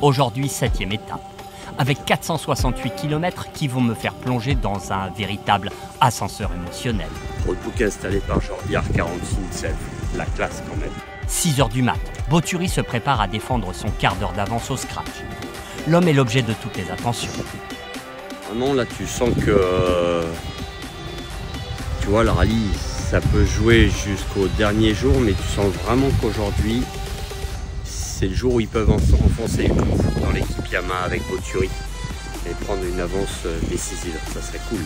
Aujourd'hui, 7e étape, avec 468 km qui vont me faire plonger dans un véritable ascenseur émotionnel. Roadbook installé par Jordi R40 Self, la classe quand même. 6 heures du mat, Bautury se prépare à défendre son quart d'heure d'avance au scratch. L'homme est l'objet de toutes les attentions. Vraiment là tu sens que tu vois le rallye ça peut jouer jusqu'au dernier jour, mais tu sens vraiment qu'aujourd'hui c'est le jour où ils peuvent enfoncer le coup dans l'équipe Yamaha avec Bautury et prendre une avance décisive, ça serait cool.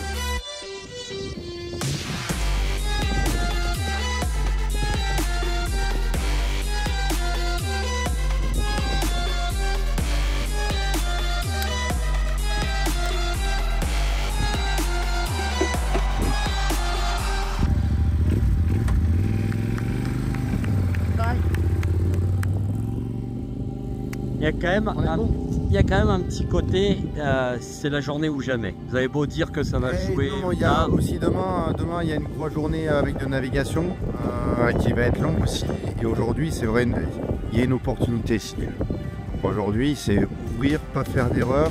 Il y a quand même un petit côté, c'est la journée ou jamais. Vous avez beau dire que ça va jouer. Non, il y a aussi demain il y a une grosse journée avec de navigation qui va être longue aussi. Et aujourd'hui, c'est vrai, il y a une opportunité. Aujourd'hui, c'est ouvrir, pas faire d'erreur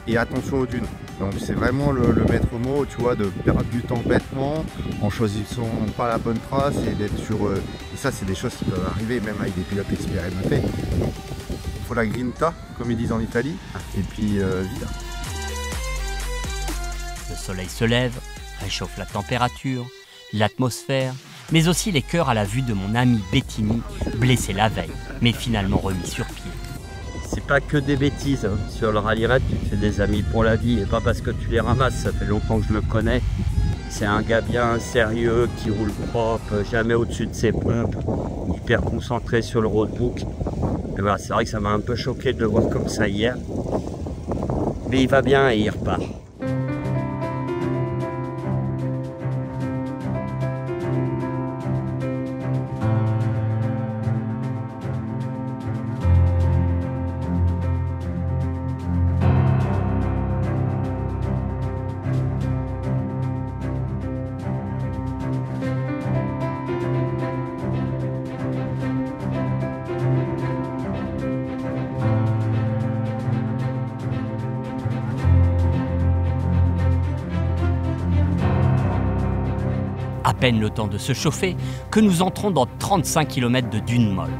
et attention aux dunes. Donc c'est vraiment le maître mot, tu vois, de perdre du temps bêtement en choisissant pas la bonne trace et d'être sur. Et ça, c'est des choses qui peuvent arriver même avec des pilotes expérimentés. Il faut la grinta, comme ils disent en Italie, et puis vide. Le soleil se lève, réchauffe la température, l'atmosphère, mais aussi les cœurs à la vue de mon ami Bettini, blessé la veille, mais finalement remis sur pied. C'est pas que des bêtises, hein. Sur le rallye raid, tu te fais des amis pour la vie, et pas parce que tu les ramasses, ça fait longtemps que je le connais. C'est un gars bien sérieux, qui roule propre, jamais au-dessus de ses pompes, hyper concentré sur le roadbook. Et voilà, c'est vrai que ça m'a un peu choqué de le voir comme ça hier. Mais il va bien et il repart. À peine le temps de se chauffer que nous entrons dans 35 km de dunes molles.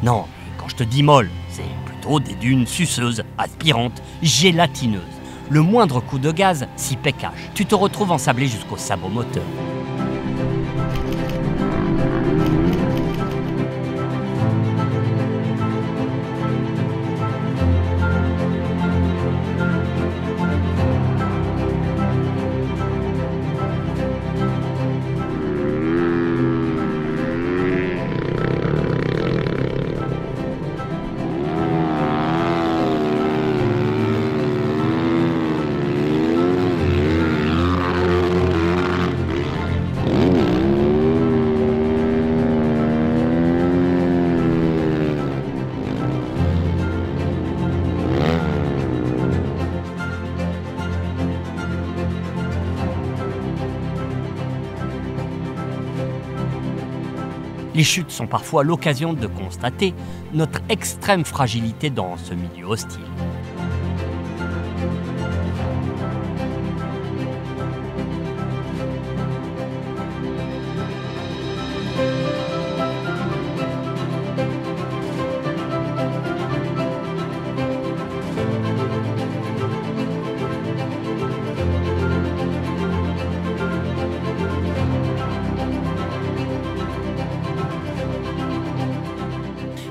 Non, quand je te dis molle, c'est plutôt des dunes suceuses, aspirantes, gélatineuses. Le moindre coup de gaz, si pécage, tu te retrouves ensablé jusqu'au sabot moteur. Les chutes sont parfois l'occasion de constater notre extrême fragilité dans ce milieu hostile.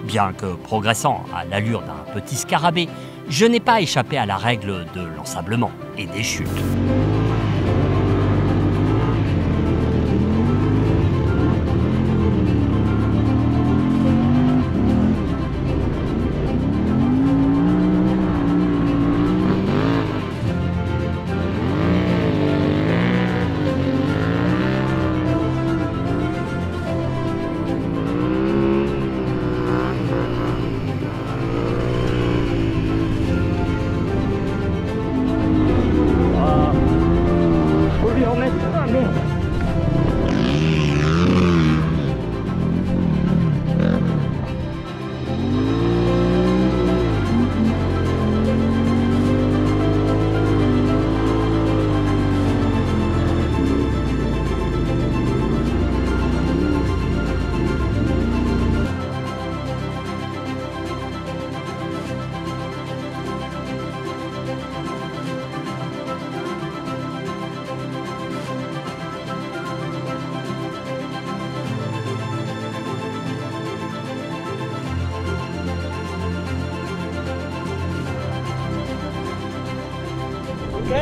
Bien que progressant à l'allure d'un petit scarabée, je n'ai pas échappé à la règle de l'ensablement et des chutes. Ok?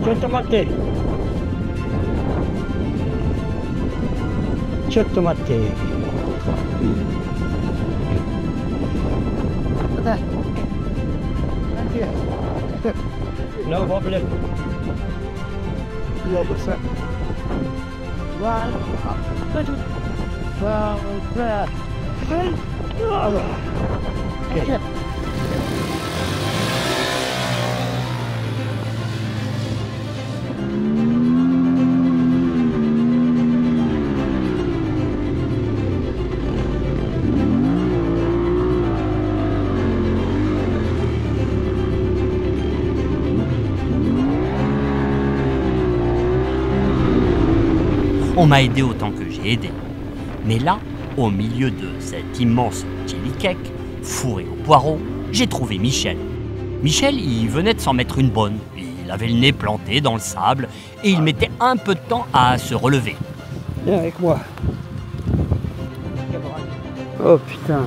Cettomate. Cettomate. No problem. Okay. On m'a aidé autant que j'ai aidé. Mais là, au milieu de cet immense chili cake, fourré au poireau, j'ai trouvé Michel. Michel, il venait de s'en mettre une bonne. Il avait le nez planté dans le sable et il mettait un peu de temps à se relever. Viens avec moi. Oh putain.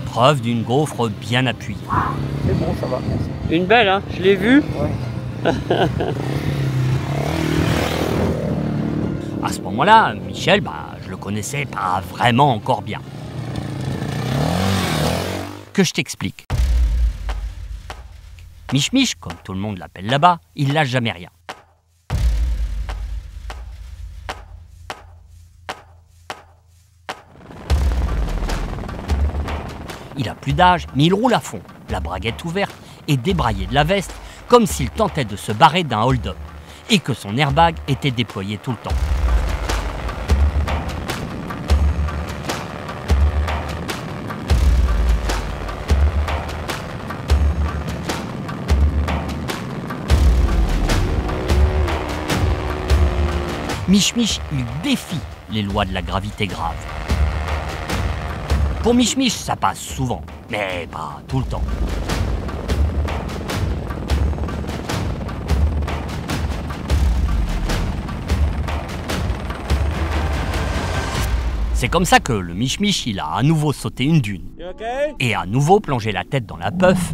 Preuve d'une gaufre bien appuyée. C'est bon, ça va. Une belle, hein? Je l'ai vue. Ouais. À ce moment-là, Michel, je le connaissais pas vraiment encore bien. Que je t'explique. Mich-Mich, comme tout le monde l'appelle là-bas, il lâche jamais rien. Il a plus d'âge, mais il roule à fond, la braguette ouverte et débraillé de la veste, comme s'il tentait de se barrer d'un hold-up, et que son airbag était déployé tout le temps. Mich-Mich, il défie les lois de la gravité grave. Pour Mich-Mich, ça passe souvent, mais pas tout le temps. C'est comme ça que le Mich-Mich, il a à nouveau sauté une dune. Et à nouveau plongé la tête dans la puff.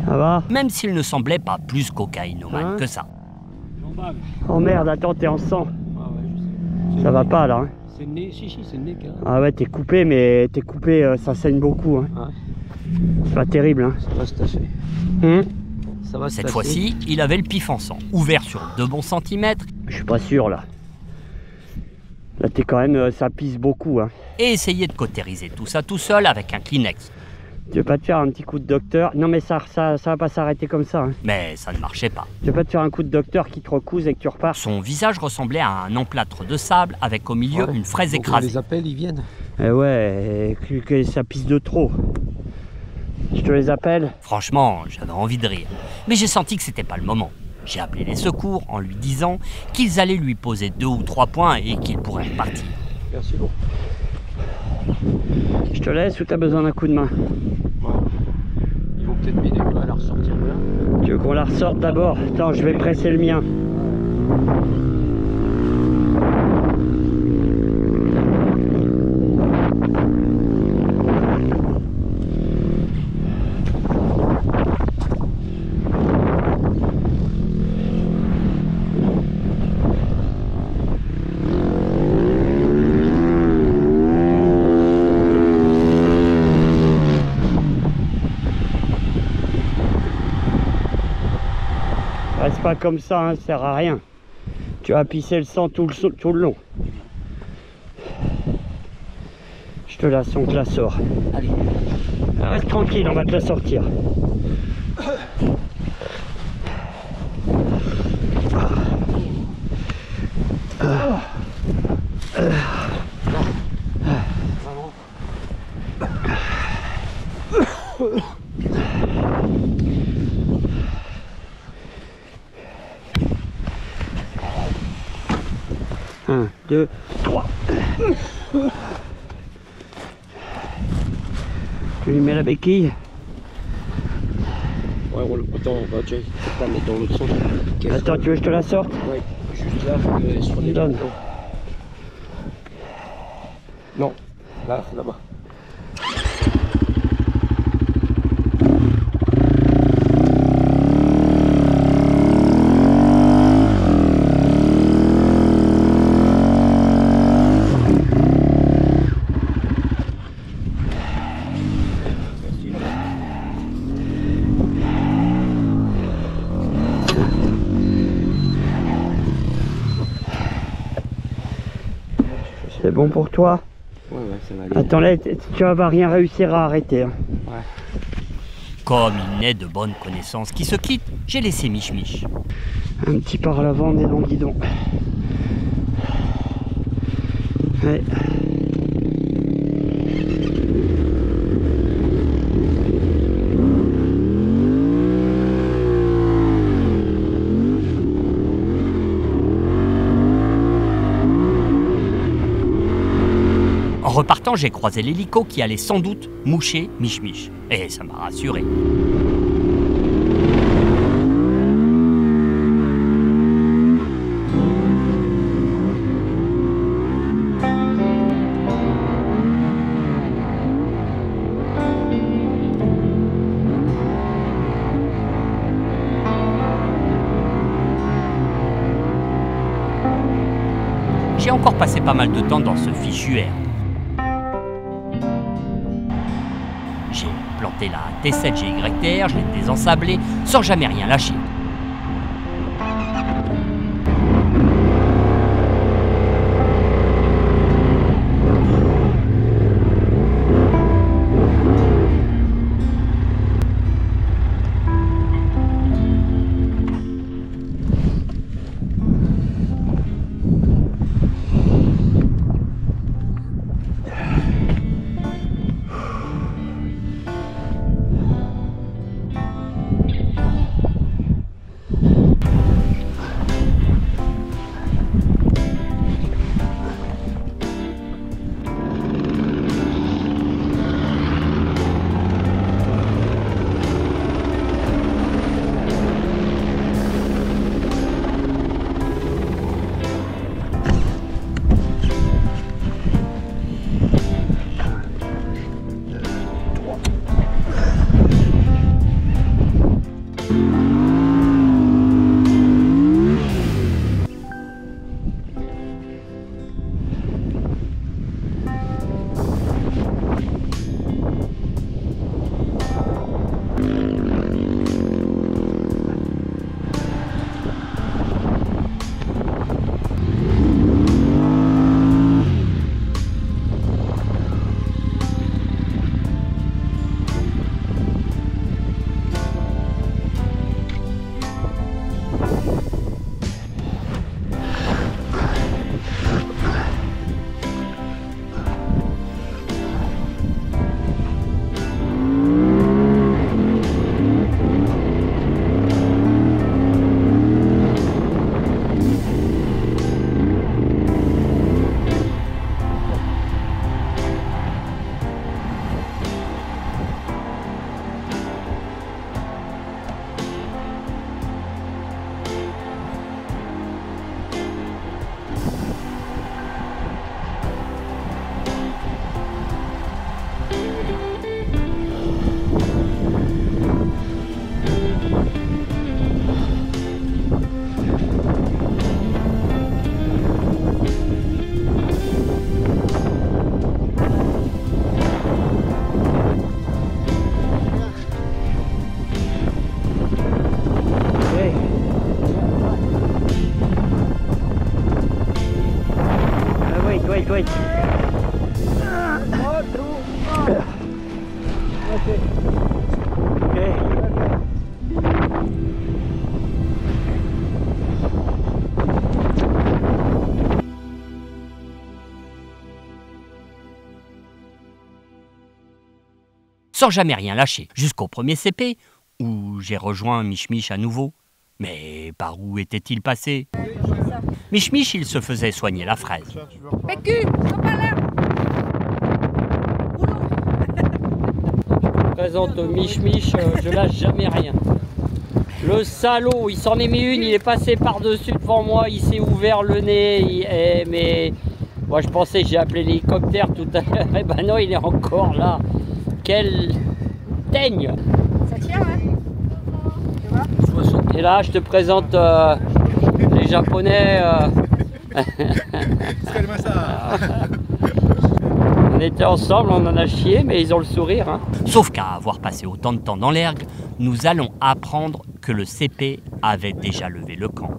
Ça va? Même s'il ne semblait pas plus cocaïnomane que ça. Oh merde, attends, t'es en sang. Ça va pas là. Hein. C'est le nez, si, c'est le nez. Ah ouais, t'es coupé, mais t'es coupé, ça saigne beaucoup. Hein. Ouais. C'est pas terrible. Hein. Ça va se tâcher. Ça va se Cette tâcher. fois-ci, il avait le pif en sang, ouvert sur 2 bons centimètres, Je suis pas sûr là. Là, t'es quand même, ça pisse beaucoup. Hein. et essayait de cautériser tout ça tout seul avec un Kleenex. Tu veux pas te faire un petit coup de docteur? Non, mais ça va pas s'arrêter comme ça. Hein. Mais ça ne marchait pas. Tu veux pas te faire un coup de docteur qui te recouse et que tu repars? Son visage ressemblait à un emplâtre de sable avec au milieu une fraise Donc, on écrasée. les appelle, ils viennent. Eh ouais, que ça pisse de trop. Je te les appelle. Franchement, j'avais envie de rire. Mais j'ai senti que c'était pas le moment. J'ai appelé les secours en lui disant qu'ils allaient lui poser 2 ou 3 points et qu'il pourrait repartir. Merci beaucoup. Je te laisse ou t'as besoin d'un coup de main? Ils vont peut-être m'aider à la ressortir là. Tu veux qu'on la ressorte d'abord? Attends, je vais presser le mien. Reste pas comme ça, hein, ça sert à rien. Tu vas pisser le sang tout le long. Je te la sens, on te la sort. Allez. Reste tranquille, on va te la sortir. Un, deux, trois. Tu lui mets la béquille. Ouais, attends, on va déjà la mettre dans l'autre sens. Attends, tu veux que je te la sorte? Ouais, juste là, sur les Donne. Non, là, là-bas. C'est bon pour toi? Ouais, ça va aller. Attends là, tu vas rien réussir à arrêter. Hein. Ouais. Comme il n'est de bonnes connaissances qui se quittent, j'ai laissé Mich Mich. Un petit par l'avant, on est dans le guidon. Ouais. En repartant, j'ai croisé l'hélico qui allait sans doute moucher Mich Mich. Et ça m'a rassuré. J'ai encore passé pas mal de temps dans ce fichu air. J'ai planté la T7 GYTR, je l'ai désensablée sans jamais rien lâcher. Wait. Okay. Sans jamais rien lâcher, jusqu'au premier CP, où j'ai rejoint Mich Mich à nouveau. Mais par où était-il passé? Mich Mich, il se faisait soigner la fraise. PQ, sois pas là. Je présente Mich Mich, je lâche jamais rien. Le salaud, il s'en est mis une, il est passé par-dessus devant moi, il s'est ouvert le nez, mais moi je pensais que j'ai appelé l'hélicoptère tout à l'heure, et ben non, il est encore là. Quel teigne! Ça tient, hein? Tu vois? Et là, je te présente les Japonais. On était ensemble, on en a chié, mais ils ont le sourire. Hein. Sauf qu'à avoir passé autant de temps dans l'ergue, nous allons apprendre que le CP avait déjà levé le camp.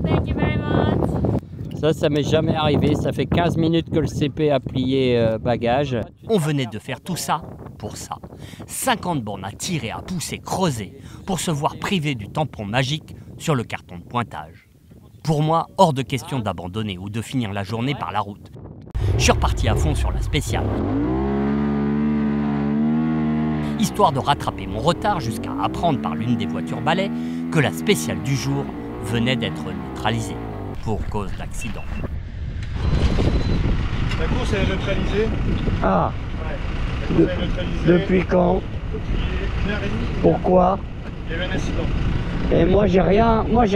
Thank you very much. Ça m'est jamais arrivé. Ça fait 15 minutes que le CP a plié bagage. On venait de faire tout ça pour ça. 50 bornes à tirer, à pousser, creuser, pour se voir privé du tampon magique sur le carton de pointage. Pour moi, hors de question d'abandonner ou de finir la journée par la route. Je suis reparti à fond sur la spéciale. Histoire de rattraper mon retard jusqu'à apprendre par l'une des voitures balais que la spéciale du jour venait d'être neutralisée pour cause d'accident. La course elle est neutralisée. Ah, Ouais. La course elle est neutralisée. depuis quand? Depuis 1h30. Pourquoi? Il y avait un accident. Et moi j'ai rien Non, eu.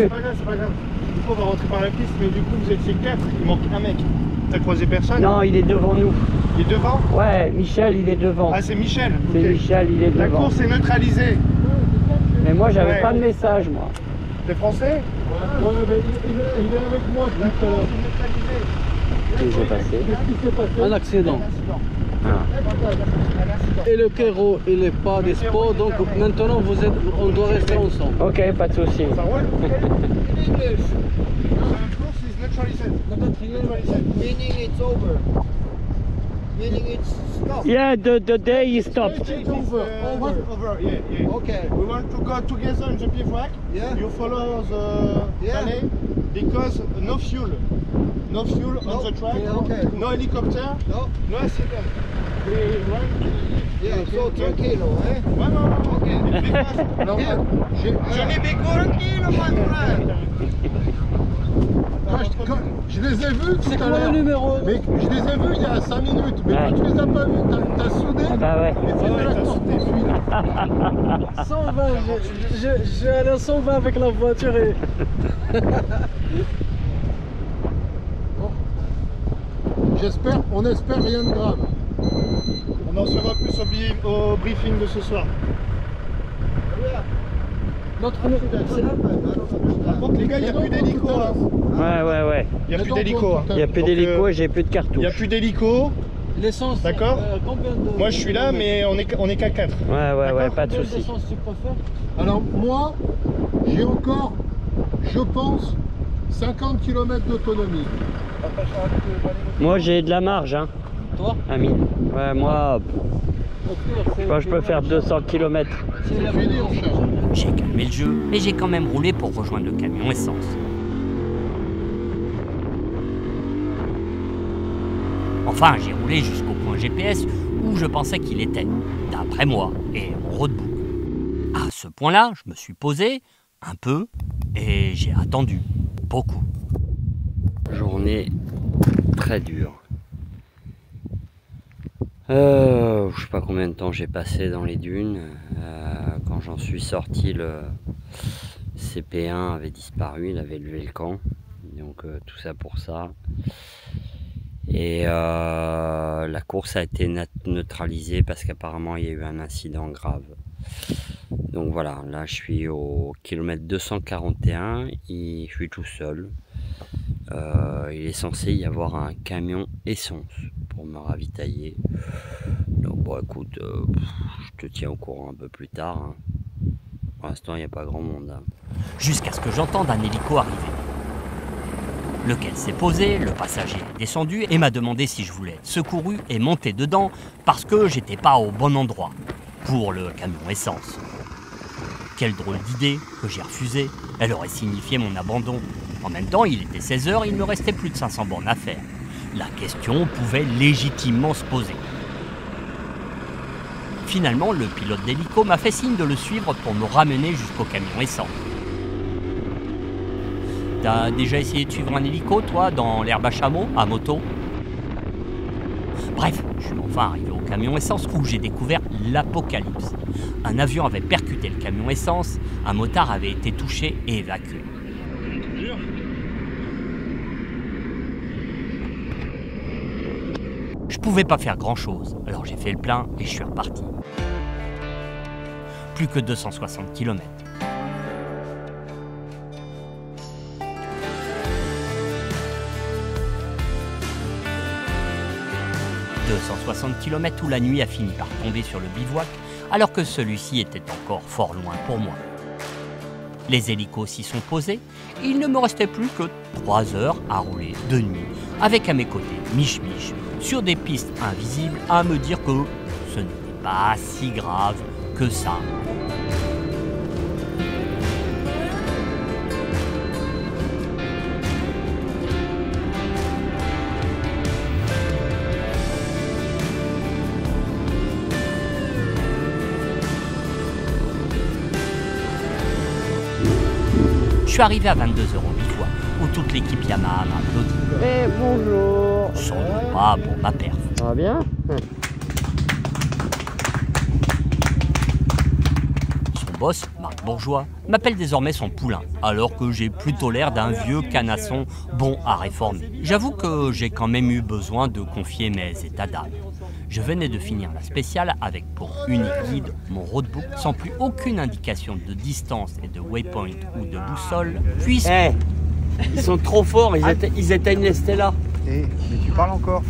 c'est pas grave, c'est pas grave. Du coup on va rentrer par la piste, mais du coup vous étiez 4, il manque un mec. T'as croisé personne? Non, il est devant nous. Il est devant? Ouais, Michel, il est devant. Ah c'est Michel. C'est Ok. Michel, il est La devant. course est neutralisée. Mais moi j'avais Ouais. pas de message, moi. T'es français? Ouais, mais il est avec moi depuis tout à l'heure. Qu'est-ce qui s'est passé? Un accident. Et le Kéro, il n'est pas dispo, donc maintenant on doit rester ensemble. Ok, pas de souci. Ça roule? The course is neutralized. Meaning it's over. Meaning it's stopped. Yeah, the day is stopped. It's over. Over. Yeah. Okay. We want to go together in the bivouac. Yeah. You follow the Yeah. valley because no fuel. No fuel on the track. Yeah, okay. No helicopter. No. No accident. We run. Yeah, so tranquilo, eh? Ouais, non. Ok. Non, Yeah. je n'ai pas tranquille, mon frère. Je les ai vus C'est tout à quoi le l'heure. numéro? Mais je les ai vus il y a 5 minutes. Mais Ouais. quand tu les as pas vus, t'as soudé. Ah bah ouais. Et c'était Ouais, la t'as sortie, soudé. celui-là. 120, j'ai allé à 120 avec la voiture et... On espère rien de grave. On en saura plus au briefing de ce soir. Notre... Par contre, les gars, il n'y a plus d'hélico. Hein. Ouais. Il n'y a plus d'hélico. Hein. Il n'y a plus Donc, d'hélico et j'ai plus de Il n'y a cartouches. plus d'hélico. L'essence... D'accord. Combien de... Moi, je suis là, mais on est qu'à 4. Ouais, pas de Combien souci. d'essence tu préfères? Alors moi, j'ai encore, je pense, 50 km d'autonomie. Moi j'ai de la marge, hein, Toi? Amine. Ouais, moi, je peux faire 200 km. C'est fini, on charge. J'ai calmé le jeu, mais j'ai quand même roulé pour rejoindre le camion essence. Enfin, j'ai roulé jusqu'au point GPS où je pensais qu'il était, d'après moi et mon roadbook. À ce point-là, je me suis posé un peu et j'ai attendu beaucoup. Journée très dure. Je sais pas combien de temps j'ai passé dans les dunes. Quand j'en suis sorti, le CP1 avait disparu, il avait levé le camp. Donc tout ça pour ça. Et la course a été neutralisée parce qu'apparemment il y a eu un incident grave. Donc voilà, là je suis au kilomètre 241 et je suis tout seul. Il est censé y avoir un camion essence pour me ravitailler. Donc bon écoute, je te tiens au courant un peu plus tard. Hein. Pour l'instant il n'y a pas grand monde. Hein. Jusqu'à ce que j'entende un hélico arriver. Lequel s'est posé, le passager est descendu et m'a demandé si je voulais être secouru et monter dedans parce que j'étais pas au bon endroit pour le camion essence. Quelle drôle d'idée que j'ai refusée, elle aurait signifié mon abandon. En même temps, il était 16h, il me restait plus de 500 bornes à faire. La question pouvait légitimement se poser. Finalement, le pilote d'hélico m'a fait signe de le suivre pour me ramener jusqu'au camion essence. T'as déjà essayé de suivre un hélico, toi, dans l'herbe à chameau, à moto? Bref, je suis enfin arrivé au camion essence où j'ai découvert l'apocalypse. Un avion avait percuté le camion essence, un motard avait été touché et évacué. Je pouvais pas faire grand-chose, alors j'ai fait le plein et je suis reparti. Plus que 260 km. 260 km où la nuit a fini par tomber sur le bivouac, alors que celui-ci était encore fort loin pour moi. Les hélicos s'y sont posés. Il ne me restait plus que 3 heures à rouler de nuit, avec à mes côtés Mich Mich, sur des pistes invisibles, à me dire que ce n'était pas si grave que ça. Je suis arrivé à 22 h au bivouac, où toute l'équipe Yamaha m'a applaudi. Eh bonjour. Sans doute pas pour ma perf. Ça va bien? Son boss, Marc Bourgeois, m'appelle désormais son poulain, alors que j'ai plutôt l'air d'un vieux canasson bon à réformer. J'avoue que j'ai quand même eu besoin de confier mes états d'âme. Je venais de finir la spéciale avec pour unique guide mon roadbook, sans plus aucune indication de distance et de waypoint ou de boussole, puisque... Eh, ils sont trop forts, ils éteignent les Stella. Mais tu parles encore?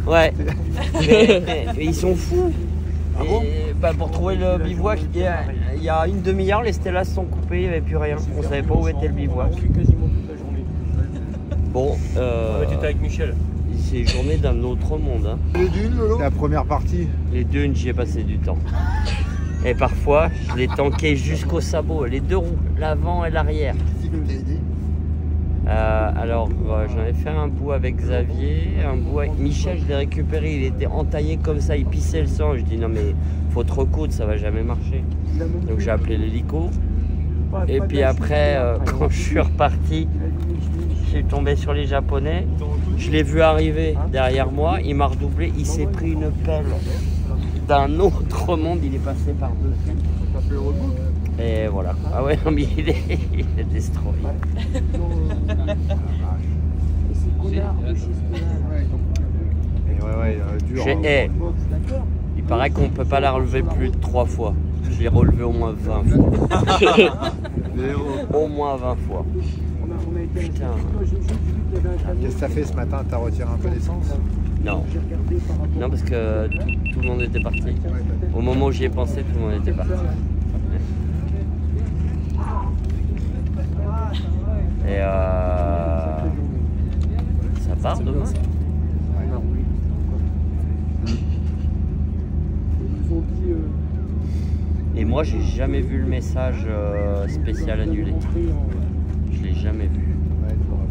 Ouais. mais ils sont fous. Ah bon? Bah, pour trouver le bivouac, il y a une demi-heure, les Stellas se sont coupés, il n'y avait plus rien. On savait pas où était le bivouac. Bon, tu étais avec Michel. c'est une journée d'un autre monde. Hein. Les dunes, Lolo? La première partie. Les dunes, j'y ai passé du temps. Et parfois, je les tankais jusqu'au sabot, les deux roues, l'avant et l'arrière. Alors, j'en ai fait un bout avec Xavier, un bout avec Michel, je l'ai récupéré, il était entaillé comme ça, il pissait le sang. Je dis non mais faut te recoudre, ça va jamais marcher. Donc j'ai appelé l'hélico. Et puis après, quand je suis reparti, je suis tombé sur les Japonais. Je l'ai vu arriver derrière moi, il m'a redoublé, il s'est pris une pelle d'un autre monde, il est passé par-dessus. Et voilà. Ah ouais, non, mais il est destroy. Dur. Il paraît qu'on peut pas la relever plus de 3 fois. Je l'ai relevé au moins 20 fois. Au moins 20 fois. Putain. Qu'est-ce que t'as fait ce matin? T'as retiré un peu d'essence? Non. Non, parce que tout le monde était parti. Au moment où j'y ai pensé, tout le monde était parti. Et ça part demain. Et moi, j'ai jamais vu le message spécial annulé. Je l'ai jamais vu.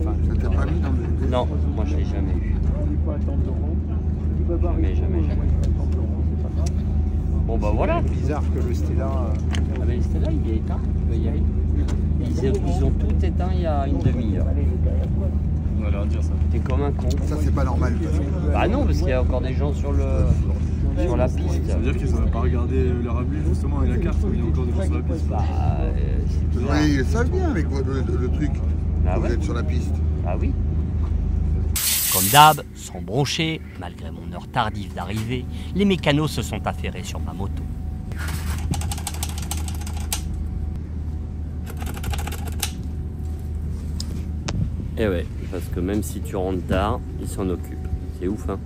Ça t'a pas mis dans le... Non, moi je l'ai jamais vu. Jamais. Bon bah voilà. Bizarre que le Stella. Ah mais le Stella il est éteint, tu peux y aller. Ils ont tout éteint il y a une demi-heure. On va leur dire ça. T'es comme un con. Ça, c'est pas normal. Bah non, parce qu'il y a encore des gens sur la piste. Ça veut dire qu'ils n'ont pas regardé leur abus justement et la carte, il y a encore des gens sur la piste. Bah, c'est bizarre. Oui, ils savent bien avec le truc. Bah Vous ouais. êtes sur la piste. Ah oui. Comme d'hab, sans broncher, malgré mon heure tardive d'arrivée, les mécanos se sont affairés sur ma moto. Et ouais, parce que même si tu rentres tard, ils s'en occupent. C'est ouf, hein.